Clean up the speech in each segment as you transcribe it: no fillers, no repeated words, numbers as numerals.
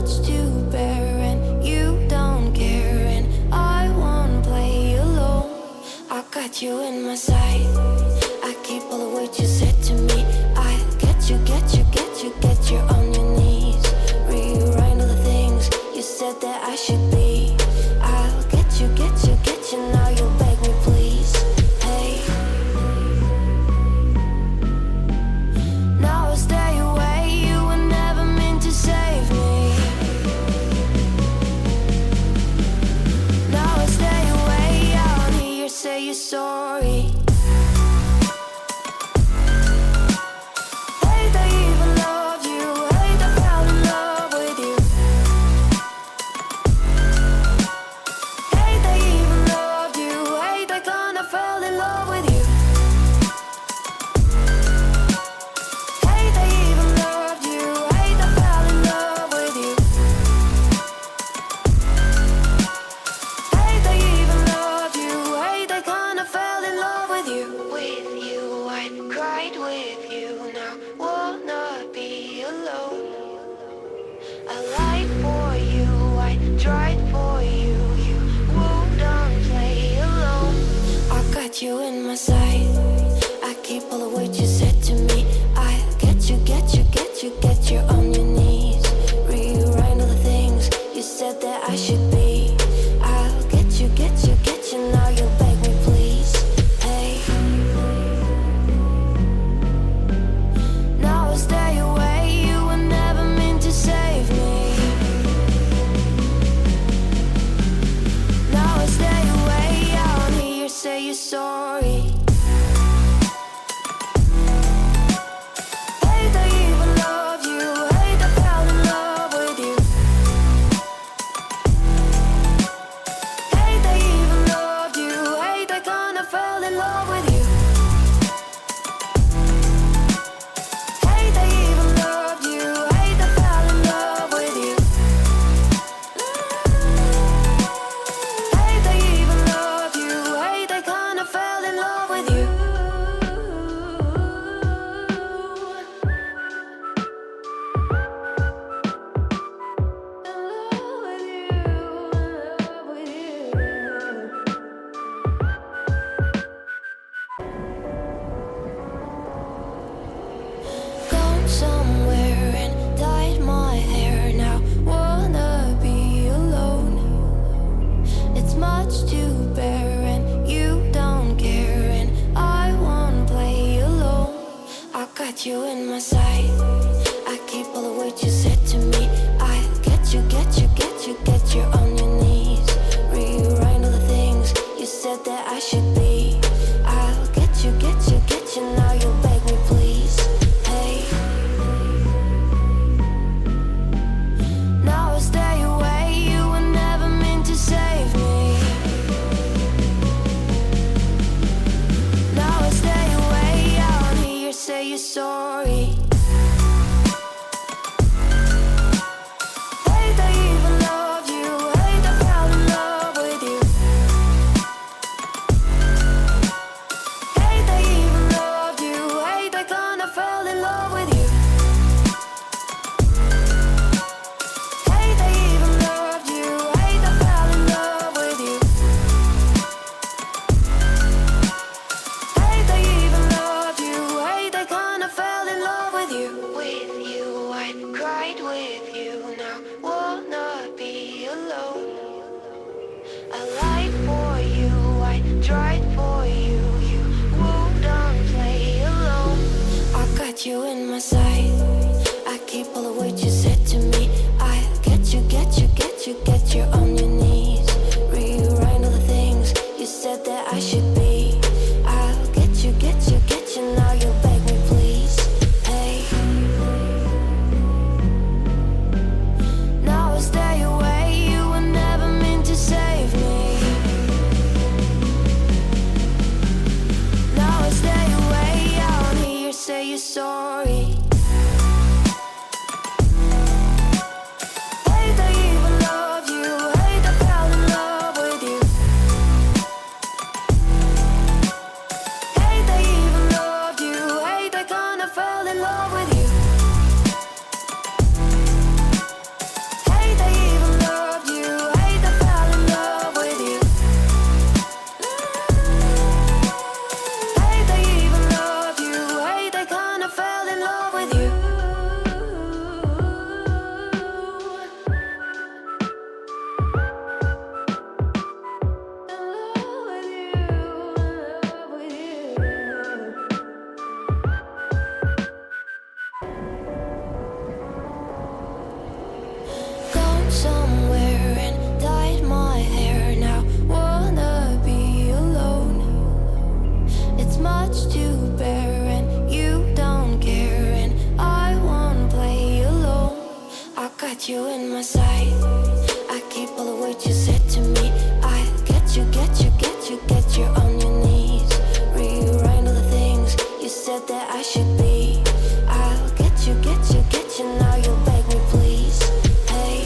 much to bear, and you don't care, and I won't play alone. I got you in my sight. I keep all the words you said to me. I get you, get you, get you, get you on your knees. Rewrite all the things you said that I should be. I'll get you, get you, get you. Now you'll beg me, please. Hey. Now I stay away. You were never meant to save me. Now I stay away. I don't hear you say you're sorry. You in my sight. I keep all the words you said to me. I get you, get you, get you, get you on your knees. Rewrite all the things you said that I should be. I'll get you, get you, get you. Now you'll beg me, please. Hey. Now I stay away. You were never meant to save me. Now I stay away. I don't hear you say you're sorry. Hate I even love you. Hate I fell in love with you. Hate I even loved you. Hate I kinda fell in love with you. Hate I even loved you. Hate I fell in love with you. Hate I even loved you. Hate I kinda fell in love with you. Gone somewhere and dyed my hair. Now wanna be alone. It's much to bear, and you don't care, and I won't play alone. I got you in my sight. I keep all the words you said to me. I get you, get you, get you, get you on your knees. Rewrite all the things you said that I should be. I'll get you, get you, get you. Now you'll beg me, please. Hey. Now I stay away. You were never meant to save me. Now I stay away. I don't hear you say you're sorry. Hate I even loved you. Hate I fell in love with you. Hate I even loved you. Hate I kinda fell in love with you. Hate I even loved you. Hate I fell in love with you. Hate I even loved you. Hate I kinda fell in love with you. With you, I cried with you. Now wanna be alone. I lied for you. I tried for you. You wouldn't play alone. I got you in my sight. I keep all the words you said to me. I get you, get you, get you, get you on your knees. Rewrite all the things you said that I should be. I'll get you, get you, get you. Now you'll beg me, please. Hey. Now I stay away. You were never meant to save me. Now I stay away. I don't hear you say you're sorry. Hate I even loved you. Hate I fell in love with you. Hate I even loved you. Hate I kinda fell in love with you. got you in my sight. I keep all the words you said to me. I get you, get you, get you, get you on your knees. Rewrite all the things you said that I should be. I'll get you, get you, get you. Now you'll beg me, please. Hey.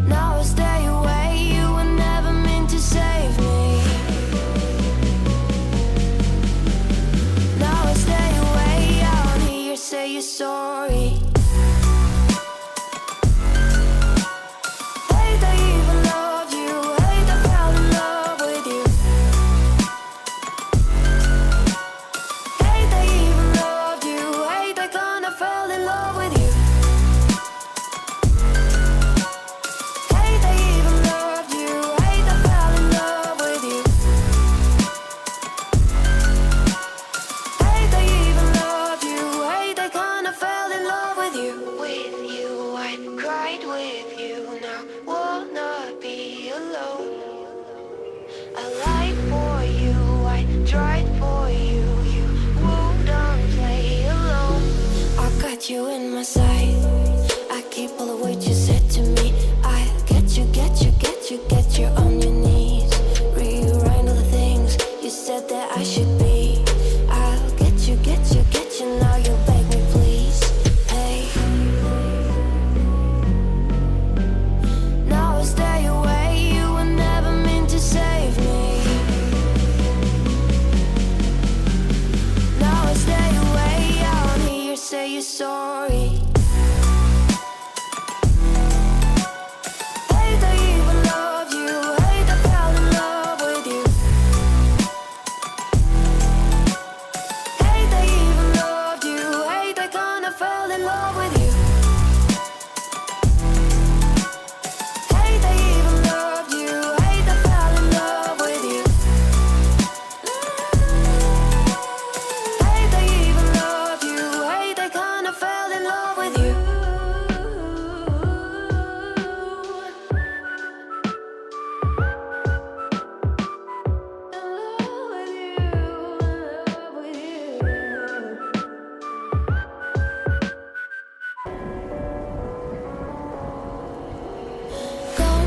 Now I stay away. You were never meant to save me. Now I stay away. I don't hear you say you're sorry. You in my sight. I keep all the words you said to me. I get you, get you, get you, get you on your knees. Rewrite all the things you said that I should be. I'll get you, get you, get you. Now you'll beg me, please. Hey. Now I stay away. You were never meant to save me. Now I stay away. I don't hear you say you're sorry.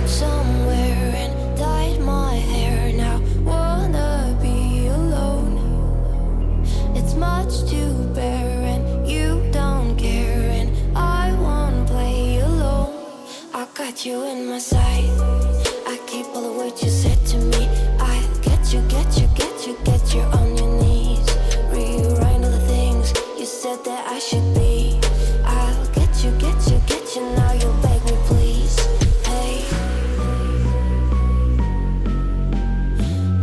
Somewhere and dyed my hair now. Wanna be alone. It's much to bear and you don't care, and I won't play alone. I got you in my sight. I keep all the words you said to me. I get you, get you, get you, get you on your knees. Rewrite all the things you said that I should be. I'll get you, get you, get you. Now you'll beg me, please. Hey.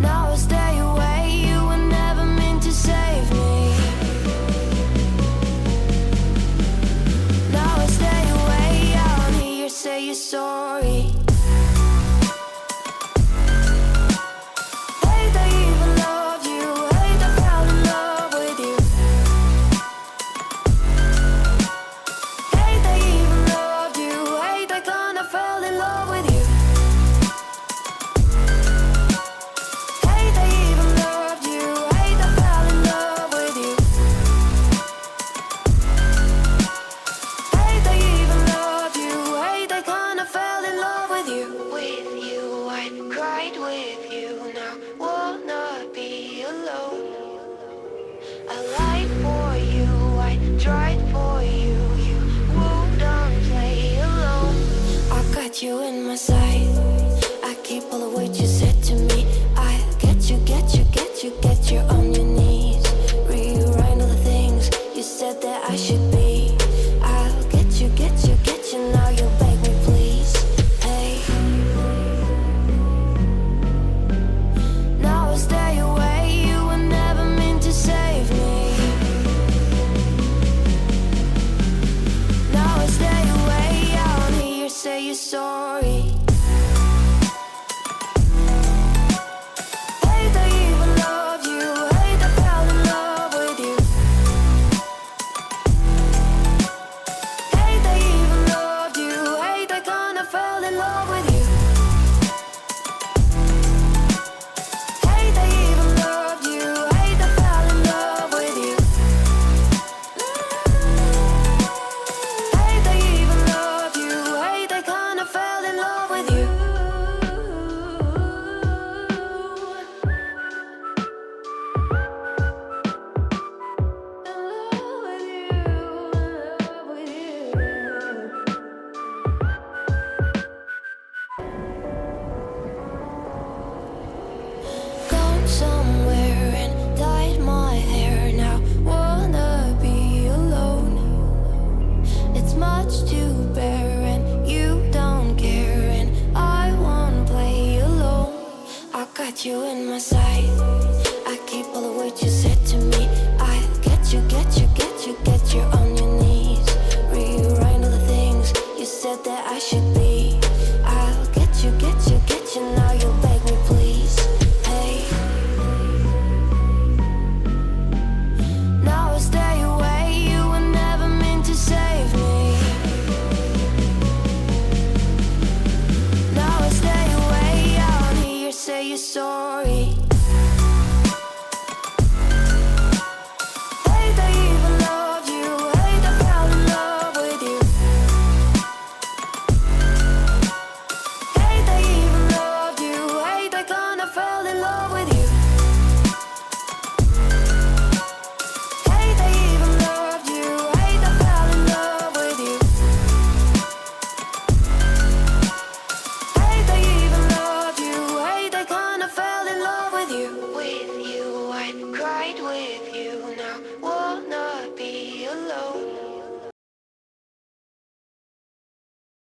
Now I stay away. You were never meant to save me. Now I stay away. I don't hear you say you're sorry. You in my sight. I keep all the words you said to me. I get you, get you, get you, get you on your knees. Rewrite all the things you said that I should be. I'll get you, get you, get you. Now you'll beg me, please. Hey. Now I stay away. You were never meant to save me. Now I stay away. I don't hear you say you're sorry. much to bear, and you don't care, and I won't play alone. I got you in my sight. I keep all the words you say.